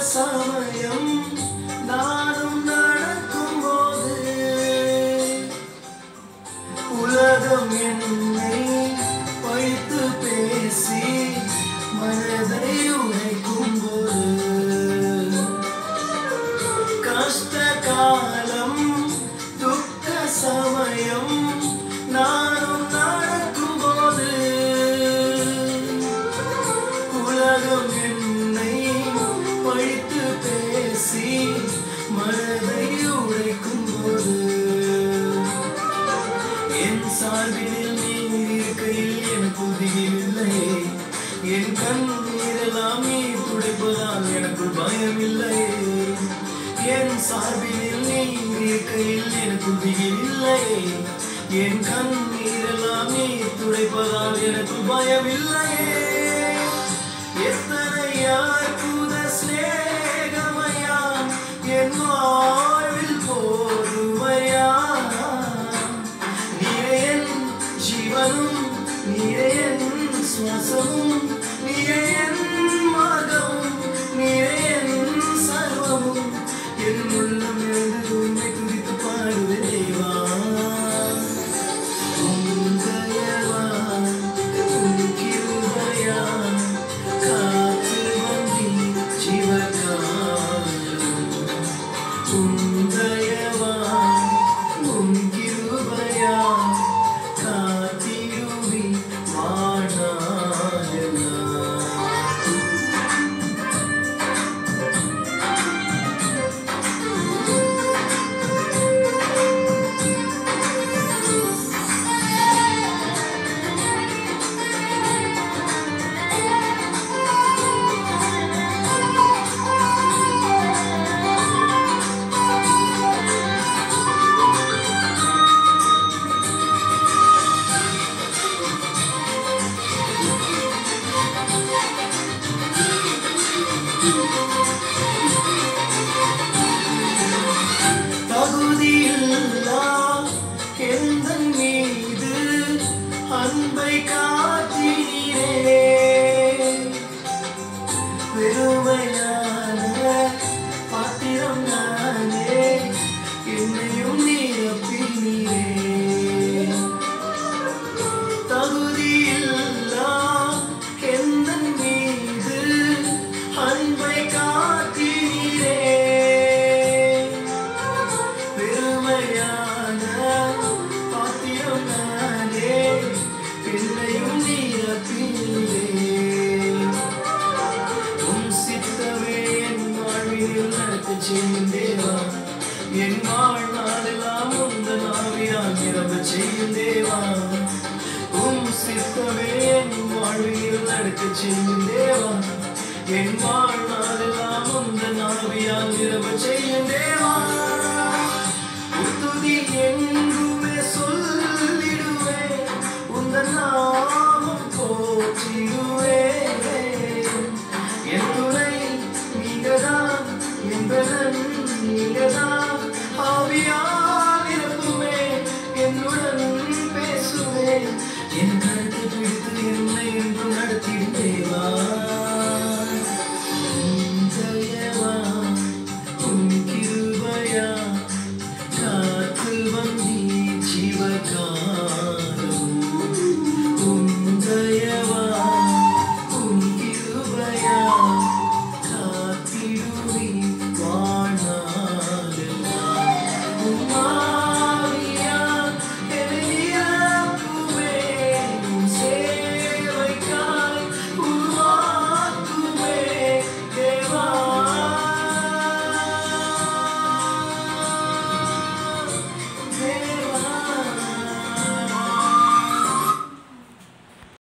சமயம் நானும் நடக்கும் போது உலகம் என்னை பழித்து பேசி மனதை உடைக்கும் போது கஷ்ட காலம் துக்க சமயம் நானும் நடக்கும் போது உலகம் பழித்து பேசி மனதை உடைக்கும் போது என் சார்பில் நீ இருக்கையில் எனக்கு உதவியில்லை என் கண்ணீரெல்லாம் நீ துடைப்பதால் எனக்கு பயமில்லை என் சார்பில் நீ இருக்கையில் எனக்கு உதவியில்லை என் கண்ணீரெல்லாம் நீ துடைப்பதால் எனக்கு பயமில்லை எத்தனை அற்புத ஸ்நேகமயா என் வாழ்வில் போதுமையா நீரே என் ஜீவனும் நீரே என் சுவாசமும் நீரே என் மார்க்கமும் நீரே என் சர்வமும் என் உள்ளம் எழுந்து உன்னை குறித்து பாடுவே தேவா தகுதியில்லா எந்தன் மீது அன்பை காட்டினீரே பெருமையான பாத்திரம் நானே என்னையும் நிரப்பினீரே தகுதியில்லா எந்தன் மீது அன்பை காட்டினீரே பாத்திரம் நானே என்னையும் நிரப்பினீரே உம் சித்தமே என் வாழ்வில் நடக்கச் செய்யும் தேவா என் வாழ்நாளெல்லாம் உந்தன் ஆவியால் நிரம்பச் செய்யும் தேவா உம் சித்தமே என் வாழ்வில் நடக்கச் செய்யும் தேவா என் வாழ்நாளெல்லாம் உந்தன் ஆவியால் நிரம்பச் செய்யும் தேவா துதி என்